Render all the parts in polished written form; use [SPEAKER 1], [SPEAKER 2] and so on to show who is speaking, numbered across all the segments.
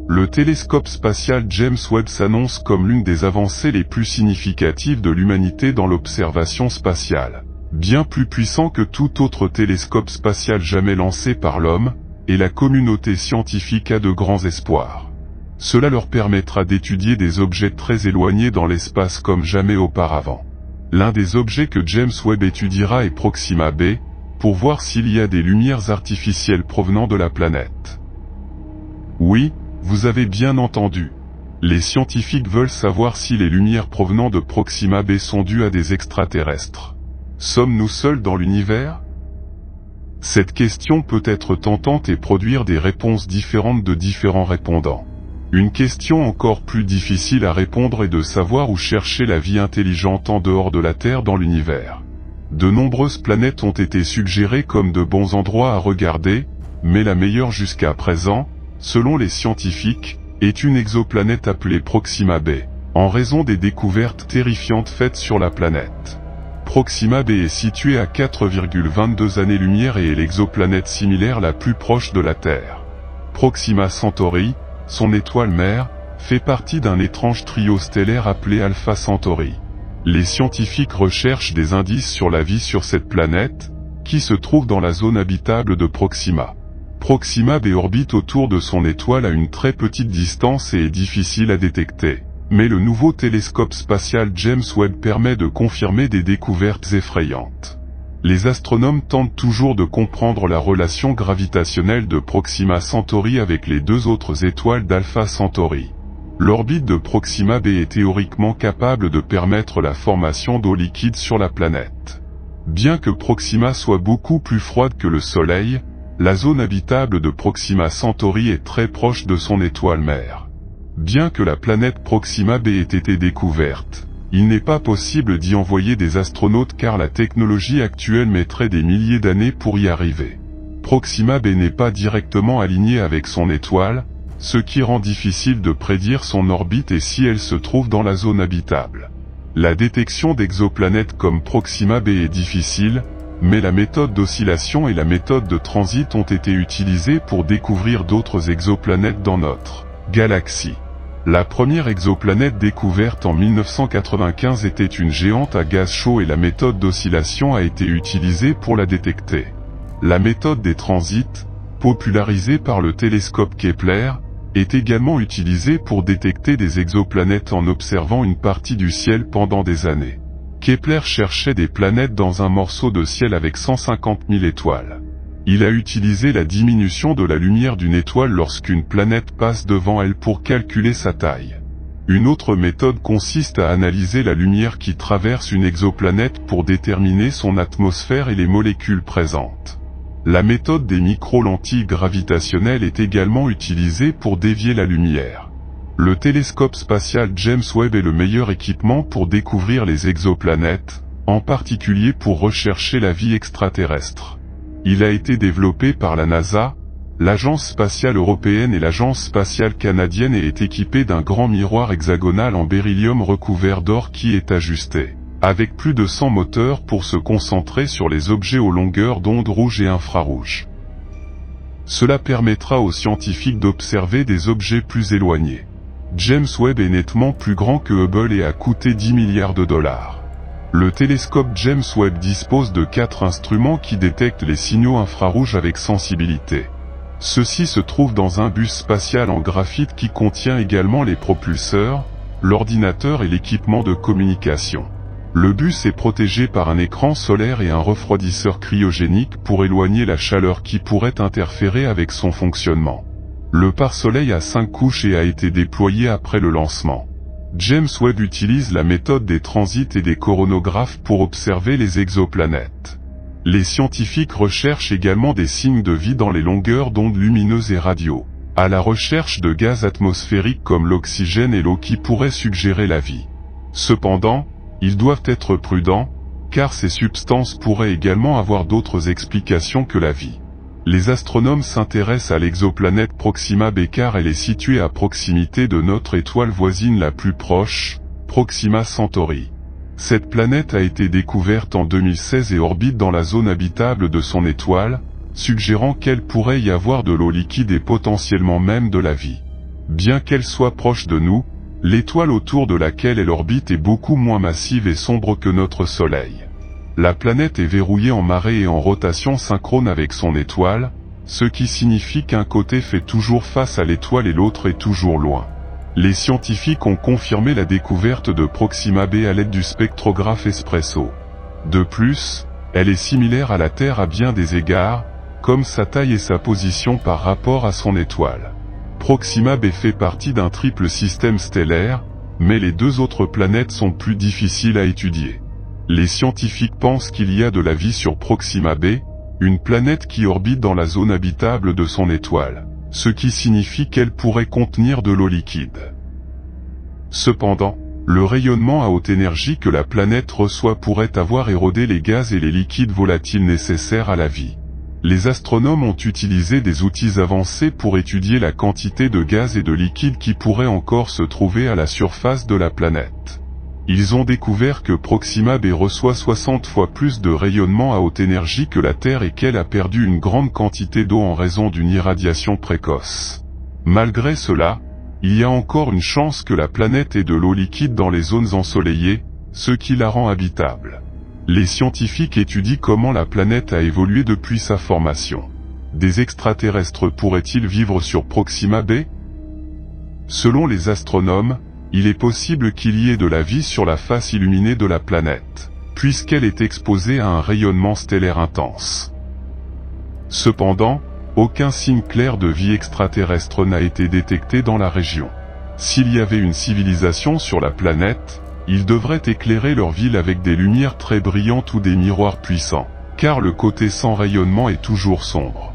[SPEAKER 1] Le télescope spatial James Webb s'annonce comme l'une des avancées les plus significatives de l'humanité dans l'observation spatiale. Bien plus puissant que tout autre télescope spatial jamais lancé par l'homme, et la communauté scientifique a de grands espoirs. Cela leur permettra d'étudier des objets très éloignés dans l'espace comme jamais auparavant. L'un des objets que James Webb étudiera est Proxima b, pour voir s'il y a des lumières artificielles provenant de la planète. Oui, vous avez bien entendu. Les scientifiques veulent savoir si les lumières provenant de Proxima b sont dues à des extraterrestres. Sommes-nous seuls dans l'univers ? Cette question peut être tentante et produire des réponses différentes de différents répondants. Une question encore plus difficile à répondre est de savoir où chercher la vie intelligente en dehors de la Terre dans l'univers. De nombreuses planètes ont été suggérées comme de bons endroits à regarder, mais la meilleure jusqu'à présent, selon les scientifiques, est une exoplanète appelée Proxima b, en raison des découvertes terrifiantes faites sur la planète. Proxima b est située à 4,22 années-lumière et est l'exoplanète similaire la plus proche de la Terre. Proxima Centauri, son étoile mère, fait partie d'un étrange trio stellaire appelé Alpha Centauri. Les scientifiques recherchent des indices sur la vie sur cette planète, qui se trouve dans la zone habitable de Proxima. Proxima b orbite autour de son étoile à une très petite distance et est difficile à détecter. Mais le nouveau télescope spatial James Webb permet de confirmer des découvertes effrayantes. Les astronomes tentent toujours de comprendre la relation gravitationnelle de Proxima Centauri avec les deux autres étoiles d'Alpha Centauri. L'orbite de Proxima b est théoriquement capable de permettre la formation d'eau liquide sur la planète. Bien que Proxima soit beaucoup plus froide que le Soleil, la zone habitable de Proxima Centauri est très proche de son étoile mère. Bien que la planète Proxima b ait été découverte, il n'est pas possible d'y envoyer des astronautes car la technologie actuelle mettrait des milliers d'années pour y arriver. Proxima b n'est pas directement alignée avec son étoile, ce qui rend difficile de prédire son orbite et si elle se trouve dans la zone habitable. La détection d'exoplanètes comme Proxima b est difficile, mais la méthode d'oscillation et la méthode de transit ont été utilisées pour découvrir d'autres exoplanètes dans notre galaxie. La première exoplanète découverte en 1995 était une géante à gaz chaud et la méthode d'oscillation a été utilisée pour la détecter. La méthode des transits, popularisée par le télescope Kepler, est également utilisée pour détecter des exoplanètes en observant une partie du ciel pendant des années. Kepler cherchait des planètes dans un morceau de ciel avec 150 000 étoiles. Il a utilisé la diminution de la lumière d'une étoile lorsqu'une planète passe devant elle pour calculer sa taille. Une autre méthode consiste à analyser la lumière qui traverse une exoplanète pour déterminer son atmosphère et les molécules présentes. La méthode des micro-lentilles gravitationnelles est également utilisée pour dévier la lumière. Le télescope spatial James Webb est le meilleur équipement pour découvrir les exoplanètes, en particulier pour rechercher la vie extraterrestre. Il a été développé par la NASA, l'Agence spatiale européenne et l'Agence spatiale canadienne et est équipé d'un grand miroir hexagonal en beryllium recouvert d'or qui est ajusté, avec plus de 100 moteurs pour se concentrer sur les objets aux longueurs d'onde rouge et infrarouge. Cela permettra aux scientifiques d'observer des objets plus éloignés. James Webb est nettement plus grand que Hubble et a coûté 10 milliards de dollars. Le télescope James Webb dispose de 4 instruments qui détectent les signaux infrarouges avec sensibilité. Ceux-ci se trouvent dans un bus spatial en graphite qui contient également les propulseurs, l'ordinateur et l'équipement de communication. Le bus est protégé par un écran solaire et un refroidisseur cryogénique pour éloigner la chaleur qui pourrait interférer avec son fonctionnement. Le pare-soleil a 5 couches et a été déployé après le lancement. James Webb utilise la méthode des transits et des coronographes pour observer les exoplanètes. Les scientifiques recherchent également des signes de vie dans les longueurs d'onde lumineuses et radio, à la recherche de gaz atmosphériques comme l'oxygène et l'eau qui pourraient suggérer la vie. Cependant, ils doivent être prudents, car ces substances pourraient également avoir d'autres explications que la vie. Les astronomes s'intéressent à l'exoplanète Proxima b car elle est située à proximité de notre étoile voisine la plus proche, Proxima Centauri. Cette planète a été découverte en 2016 et orbite dans la zone habitable de son étoile, suggérant qu'elle pourrait y avoir de l'eau liquide et potentiellement même de la vie. Bien qu'elle soit proche de nous, l'étoile autour de laquelle elle orbite est beaucoup moins massive et sombre que notre Soleil. La planète est verrouillée en marée et en rotation synchrone avec son étoile, ce qui signifie qu'un côté fait toujours face à l'étoile et l'autre est toujours loin. Les scientifiques ont confirmé la découverte de Proxima b à l'aide du spectrographe Espresso. De plus, elle est similaire à la Terre à bien des égards, comme sa taille et sa position par rapport à son étoile. Proxima b fait partie d'un triple système stellaire, mais les deux autres planètes sont plus difficiles à étudier. Les scientifiques pensent qu'il y a de la vie sur Proxima b, une planète qui orbite dans la zone habitable de son étoile, ce qui signifie qu'elle pourrait contenir de l'eau liquide. Cependant, le rayonnement à haute énergie que la planète reçoit pourrait avoir érodé les gaz et les liquides volatiles nécessaires à la vie. Les astronomes ont utilisé des outils avancés pour étudier la quantité de gaz et de liquide qui pourrait encore se trouver à la surface de la planète. Ils ont découvert que Proxima b reçoit 60 fois plus de rayonnement à haute énergie que la Terre et qu'elle a perdu une grande quantité d'eau en raison d'une irradiation précoce. Malgré cela, il y a encore une chance que la planète ait de l'eau liquide dans les zones ensoleillées, ce qui la rend habitable. Les scientifiques étudient comment la planète a évolué depuis sa formation. Des extraterrestres pourraient-ils vivre sur Proxima b? Selon les astronomes, il est possible qu'il y ait de la vie sur la face illuminée de la planète, puisqu'elle est exposée à un rayonnement stellaire intense. Cependant, aucun signe clair de vie extraterrestre n'a été détecté dans la région. S'il y avait une civilisation sur la planète, ils devraient éclairer leur ville avec des lumières très brillantes ou des miroirs puissants, car le côté sans rayonnement est toujours sombre.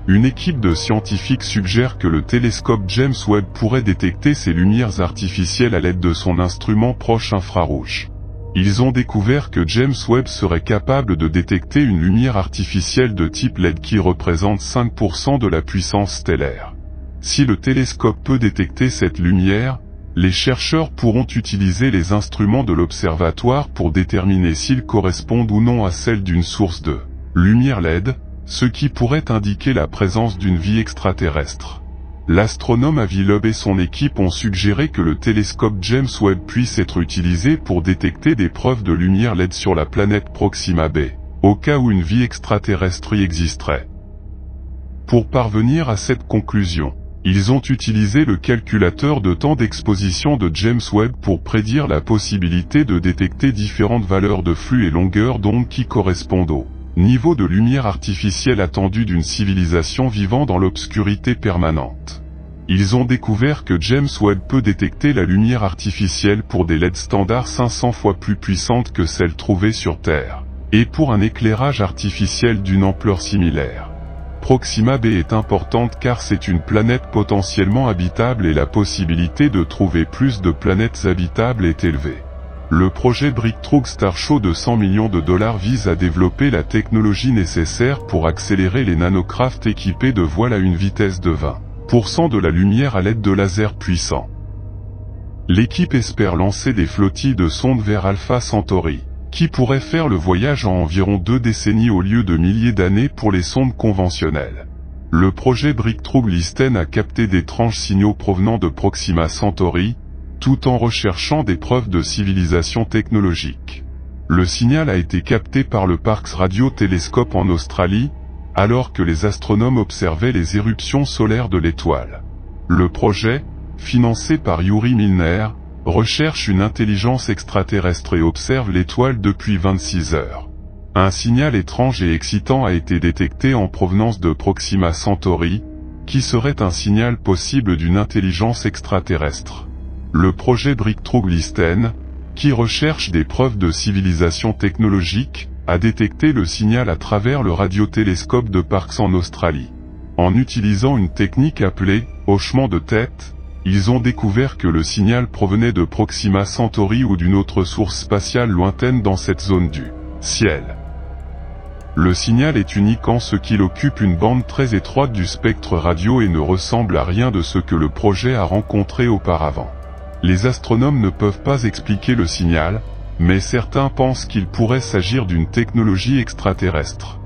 [SPEAKER 1] Une équipe de scientifiques suggère que le télescope James Webb pourrait détecter ces lumières artificielles à l'aide de son instrument proche infrarouge. Ils ont découvert que James Webb serait capable de détecter une lumière artificielle de type LED qui représente 5% de la puissance stellaire. Si le télescope peut détecter cette lumière, les chercheurs pourront utiliser les instruments de l'observatoire pour déterminer s'ils correspondent ou non à celle d'une source de lumière LED, ce qui pourrait indiquer la présence d'une vie extraterrestre. L'astronome Avi Loeb et son équipe ont suggéré que le télescope James Webb puisse être utilisé pour détecter des preuves de lumière LED sur la planète Proxima b, au cas où une vie extraterrestre y existerait. Pour parvenir à cette conclusion, ils ont utilisé le calculateur de temps d'exposition de James Webb pour prédire la possibilité de détecter différentes valeurs de flux et longueur d'onde qui correspondent au niveau de lumière artificielle attendu d'une civilisation vivant dans l'obscurité permanente. Ils ont découvert que James Webb peut détecter la lumière artificielle pour des LED standards 500 fois plus puissantes que celles trouvées sur Terre, et pour un éclairage artificiel d'une ampleur similaire. Proxima b est importante car c'est une planète potentiellement habitable et la possibilité de trouver plus de planètes habitables est élevée. Le projet Breakthrough Starship de 100 millions de dollars vise à développer la technologie nécessaire pour accélérer les nanocrafts équipés de voiles à une vitesse de 20% de la lumière à l'aide de lasers puissants. L'équipe espère lancer des flottilles de sondes vers Alpha Centauri, qui pourrait faire le voyage en environ 2 décennies au lieu de milliers d'années pour les sondes conventionnelles. Le projet Breakthrough Listen a capté d'étranges signaux provenant de Proxima Centauri, tout en recherchant des preuves de civilisation technologique. Le signal a été capté par le Parkes Radio Telescope en Australie, alors que les astronomes observaient les éruptions solaires de l'étoile. Le projet, financé par Yuri Milner, recherche une intelligence extraterrestre et observe l'étoile depuis 26 heures. Un signal étrange et excitant a été détecté en provenance de Proxima Centauri, qui serait un signal possible d'une intelligence extraterrestre. Le projet Breakthrough Listen, qui recherche des preuves de civilisation technologique, a détecté le signal à travers le radiotélescope de Parkes en Australie. En utilisant une technique appelée hochement de tête, ils ont découvert que le signal provenait de Proxima Centauri ou d'une autre source spatiale lointaine dans cette zone du ciel. Le signal est unique en ce qu'il occupe une bande très étroite du spectre radio et ne ressemble à rien de ce que le projet a rencontré auparavant. Les astronomes ne peuvent pas expliquer le signal, mais certains pensent qu'il pourrait s'agir d'une technologie extraterrestre.